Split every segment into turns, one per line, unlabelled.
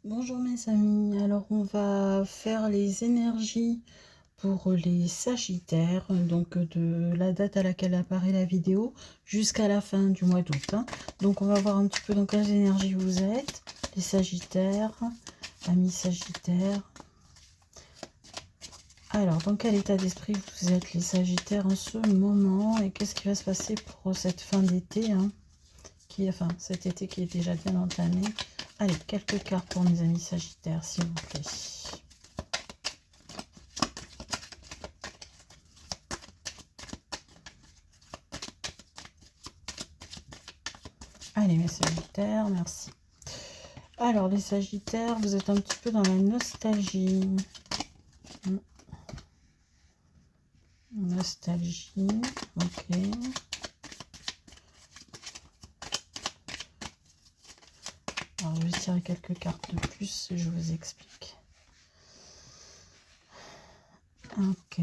Bonjour mes amis, alors on va faire les énergies pour les Sagittaires, donc de la date à laquelle apparaît la vidéo jusqu'à la fin du mois d'août. Donc on va voir un petit peu dans quelles énergies vous êtes, les Sagittaires, amis Sagittaires. Alors dans quel état d'esprit vous êtes les Sagittaires en ce moment et qu'est-ce qui va se passer pour cette fin d'été, enfin cet été qui est déjà bien entamé. Allez, quelques cartes pour mes amis Sagittaires, s'il vous plaît. Allez, mes Sagittaires, merci. Alors, les Sagittaires, vous êtes un petit peu dans la nostalgie. Nostalgie, ok. Alors, je vais tirer quelques cartes de plus et je vous explique. Ok.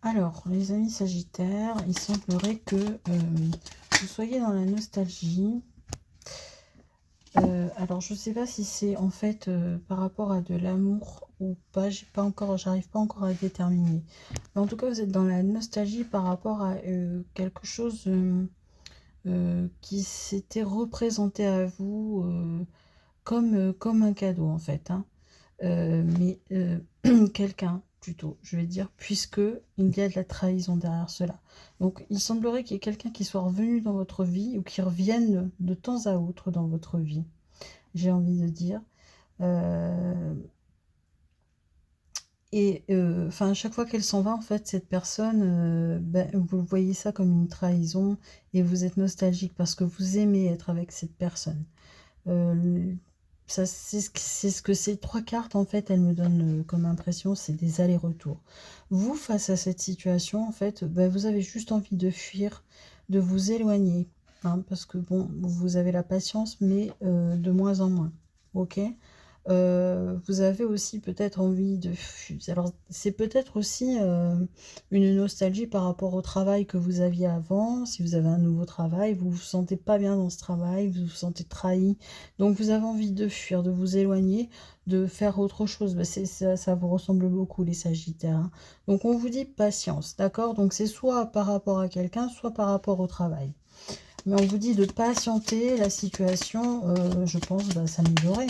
Alors, les amis Sagittaires, il semblerait que vous soyez dans la nostalgie. Alors, je ne sais pas si c'est en fait par rapport à de l'amour ou pas. J'arrive pas encore à déterminer. Mais en tout cas, vous êtes dans la nostalgie par rapport à quelque chose qui s'était représenté à vous comme un cadeau en fait. Mais quelqu'un plutôt, je vais dire, puisque il y a de la trahison derrière cela. Donc, il semblerait qu'il y ait quelqu'un qui soit revenu dans votre vie ou qui revienne de temps à autre dans votre vie. J'ai envie de dire. Et enfin, à chaque fois qu'elle s'en va, en fait, cette personne, vous voyez ça comme une trahison et vous êtes nostalgique parce que vous aimez être avec cette personne. Ça, c'est ce que ces trois cartes, en fait, elles me donnent comme impression, c'est des allers-retours. Vous, face à cette situation, en fait, vous avez juste envie de fuir, de vous éloigner, parce que, bon, vous avez la patience, mais de moins en moins, ok. Vous avez aussi peut-être envie de... Alors, c'est peut-être aussi une nostalgie par rapport au travail que vous aviez avant. Si vous avez un nouveau travail, vous vous sentez pas bien dans ce travail, vous vous sentez trahi. Donc, vous avez envie de fuir, de vous éloigner, de faire autre chose. Ça vous ressemble beaucoup, les Sagittaires. Donc, on vous dit patience, d'accord? Donc, c'est soit par rapport à quelqu'un, soit par rapport au travail. Mais on vous dit de patienter, la situation, je pense, va s'améliorer,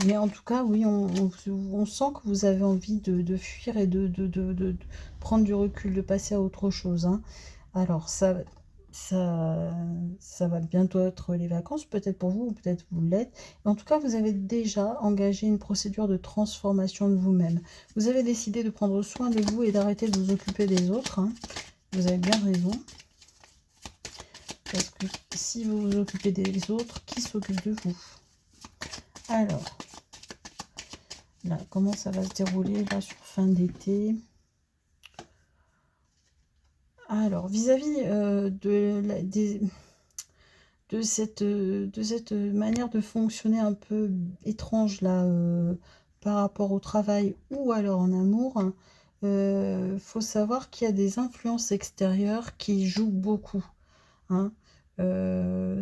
Mais en tout cas, oui, on sent que vous avez envie de fuir et de prendre du recul, de passer à autre chose. Alors, ça va bientôt être les vacances, peut-être pour vous, ou peut-être vous l'êtes. En tout cas, vous avez déjà engagé une procédure de transformation de vous-même. Vous avez décidé de prendre soin de vous et d'arrêter de vous occuper des autres. Vous avez bien raison. Parce que si vous vous occupez des autres, qui s'occupe de vous? Alors... Là, comment ça va se dérouler là sur fin d'été? Alors, vis-à-vis de cette manière de fonctionner un peu étrange là, par rapport au travail ou alors en amour, faut savoir qu'il y a des influences extérieures qui jouent beaucoup.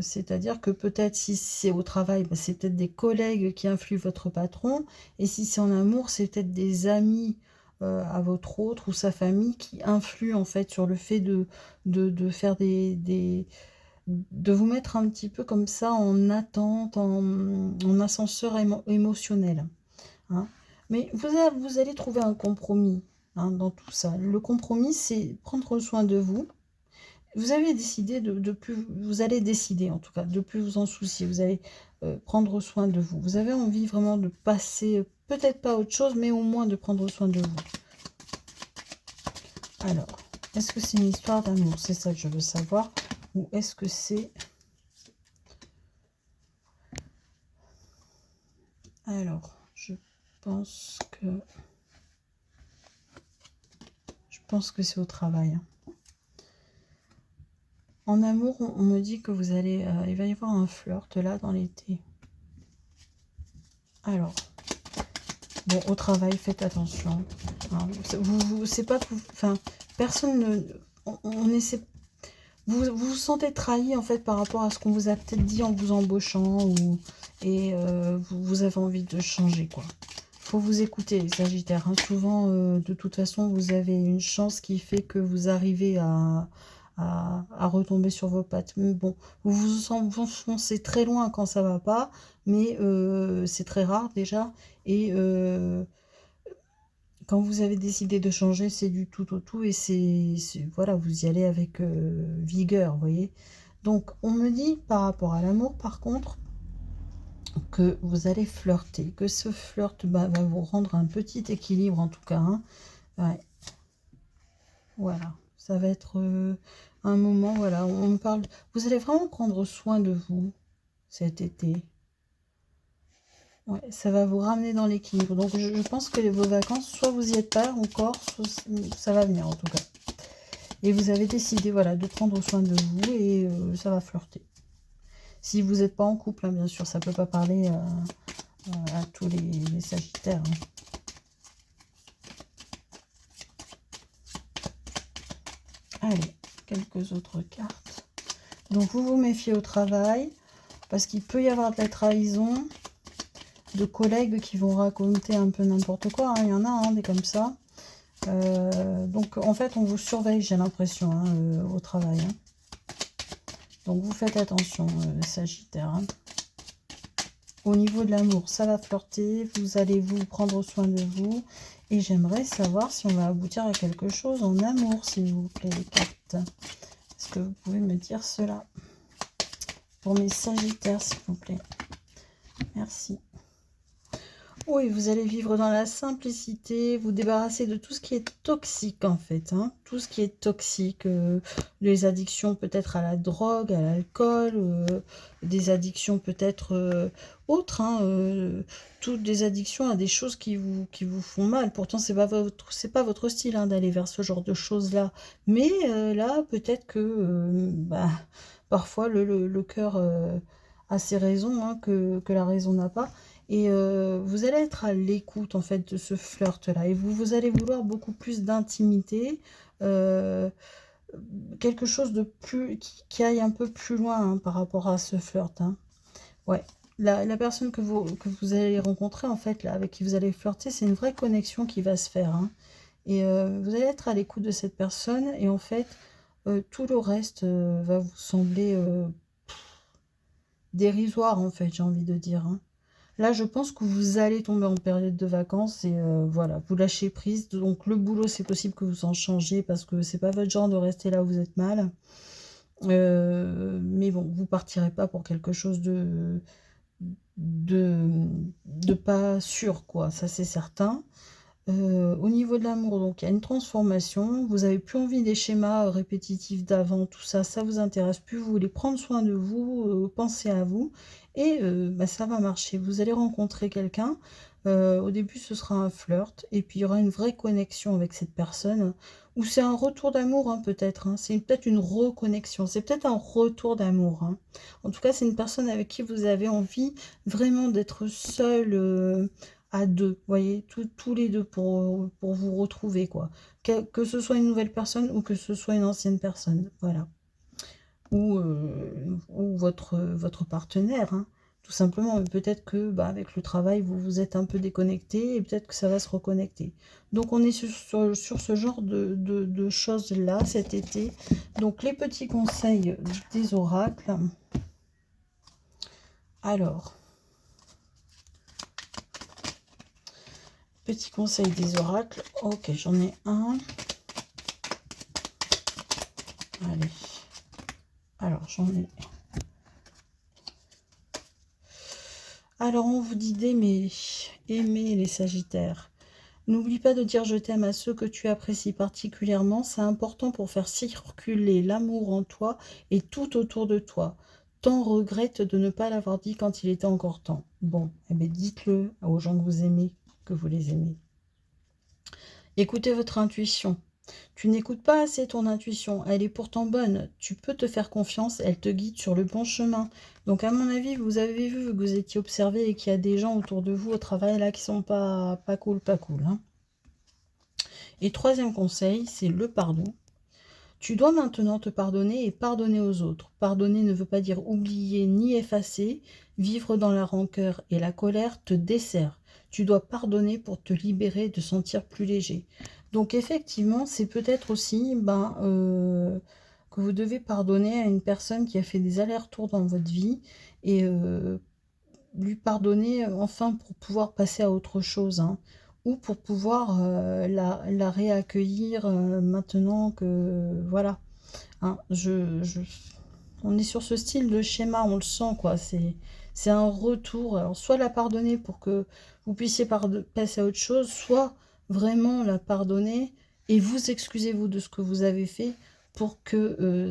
C'est-à-dire que peut-être si c'est au travail, c'est peut-être des collègues qui influent votre patron, et si c'est en amour, c'est peut-être des amis à votre autre ou sa famille qui influent en fait sur le fait de faire de vous mettre un petit peu comme ça en attente, en ascenseur émotionnel. Mais vous allez trouver un compromis dans tout ça. Le compromis, c'est prendre soin de vous. Vous avez décidé de plus, vous allez décider en tout cas de plus vous en soucier. Vous allez prendre soin de vous. Vous avez envie vraiment de passer, peut-être pas à autre chose, mais au moins de prendre soin de vous. Alors, est-ce que c'est une histoire d'amour? C'est ça que je veux savoir. Ou est-ce que c'est... Alors, je pense que c'est au travail. En amour, on me dit que vous allez... il va y avoir un flirt là dans l'été. Alors, bon, au travail, faites attention. Hein. C'est pas que enfin, personne ne... on essaie... vous sentez trahi, en fait, par rapport à ce qu'on vous a peut-être dit en vous embauchant, et vous avez envie de changer, quoi. Faut vous écouter, les Sagittaires. Hein. Souvent, de toute façon, vous avez une chance qui fait que vous arrivez à retomber sur vos pattes. Mais bon, vous vous enfoncez très loin quand ça va pas, mais c'est très rare déjà. Et quand vous avez décidé de changer, c'est du tout au tout, et voilà, vous y allez avec vigueur, vous voyez. Donc, on me dit par rapport à l'amour, par contre, que vous allez flirter, que ce flirt va vous rendre un petit équilibre, en tout cas. Hein. Ouais. Voilà, ça va être un moment, voilà, on me parle, vous allez vraiment prendre soin de vous cet été. Ouais, ça va vous ramener dans l'équilibre. Donc je pense que vos vacances, soit vous y êtes pas encore, soit ça va venir en tout cas. Et vous avez décidé, voilà, de prendre soin de vous, et ça va flirter. Si vous n'êtes pas en couple, hein, bien sûr, ça peut pas parler à tous les Sagittaires. Hein. Allez, quelques autres cartes. Donc vous vous méfiez au travail, parce qu'il peut y avoir de la trahison, de collègues qui vont raconter un peu n'importe quoi. Hein. Il y en a hein, des comme ça. Donc en fait, on vous surveille, j'ai l'impression, hein, au travail. Hein. Donc vous faites attention, Sagittaire. Hein. Au niveau de l'amour, ça va flirter, vous allez vous prendre soin de vous. Et j'aimerais savoir si on va aboutir à quelque chose en amour, s'il vous plaît, les cartes. Est-ce que vous pouvez me dire cela? Pour mes Sagittaires, s'il vous plaît. Merci. Oui, vous allez vivre dans la simplicité, vous débarrasser de tout ce qui est toxique, en fait. Hein. Tout ce qui est toxique, les addictions peut-être à la drogue, à l'alcool, des addictions peut-être autres, hein, toutes des addictions à des choses qui vous font mal. Pourtant, c'est pas votre style hein, d'aller vers ce genre de choses-là. Mais là, peut-être que parfois le cœur a ses raisons hein, que la raison n'a pas. Et vous allez être à l'écoute en fait de ce flirt-là. Et vous allez vouloir beaucoup plus d'intimité. euh, Quelque chose de plus qui aille un peu plus loin hein, par rapport à ce flirt. Hein. Ouais. La personne que vous allez rencontrer, en fait, là, avec qui vous allez flirter, c'est une vraie connexion qui va se faire. Hein. Et vous allez être à l'écoute de cette personne. Et en fait, tout le reste va vous sembler dérisoire, en fait, j'ai envie de dire. Hein. Là, je pense que vous allez tomber en période de vacances et voilà, vous lâchez prise. Donc le boulot, c'est possible que vous en changiez parce que c'est pas votre genre de rester là où vous êtes mal. Mais bon, vous partirez pas pour quelque chose de pas sûr, quoi. Ça, c'est certain. Au niveau de l'amour, donc il y a une transformation. Vous avez plus envie des schémas répétitifs d'avant, tout ça, ça vous intéresse plus. Vous voulez prendre soin de vous, penser à vous, et ça va marcher. Vous allez rencontrer quelqu'un. Au début, ce sera un flirt, et puis il y aura une vraie connexion avec cette personne. Ou c'est un retour d'amour, hein, peut-être. Hein. C'est peut-être une reconnexion. C'est peut-être un retour d'amour. Hein. En tout cas, c'est une personne avec qui vous avez envie vraiment d'être seul. À deux, vous voyez, tous les deux pour vous retrouver, quoi. Que ce soit une nouvelle personne ou que ce soit une ancienne personne, voilà. Ou votre partenaire, hein. Tout simplement, peut-être que avec le travail, vous vous êtes un peu déconnecté et peut-être que ça va se reconnecter. Donc, on est sur ce genre de choses-là cet été. Donc, les petits conseils des oracles. Alors... Petit conseil des oracles. Ok, j'en ai un. Allez. Alors, j'en ai. Alors, on vous dit d'aimer. Aimer les Sagittaires. N'oublie pas de dire je t'aime à ceux que tu apprécies particulièrement. C'est important pour faire circuler l'amour en toi et tout autour de toi. Tant regrette de ne pas l'avoir dit quand il était encore temps. Bon, eh bien, dites-le aux gens que vous aimez, que vous les aimez. Écoutez votre intuition. Tu n'écoutes pas assez ton intuition, elle est pourtant bonne. Tu peux te faire confiance, elle te guide sur le bon chemin. Donc à mon avis, vous avez vu que vous étiez observé et qu'il y a des gens autour de vous au travail là qui sont pas cool, pas cool. Hein. Et troisième conseil, c'est le pardon. Tu dois maintenant te pardonner et pardonner aux autres. Pardonner ne veut pas dire oublier ni effacer. Vivre dans la rancœur et la colère te dessert. Tu dois pardonner pour te libérer, te sentir plus léger. Donc effectivement, c'est peut-être aussi que vous devez pardonner à une personne qui a fait des allers-retours dans votre vie et lui pardonner enfin pour pouvoir passer à autre chose. Hein, ou pour pouvoir la réaccueillir maintenant que... Voilà. Hein, on est sur ce style de schéma, on le sent, quoi. C'est un retour. Alors, soit la pardonner pour que vous puissiez passer à autre chose, soit vraiment la pardonner et vous excusez-vous de ce que vous avez fait pour que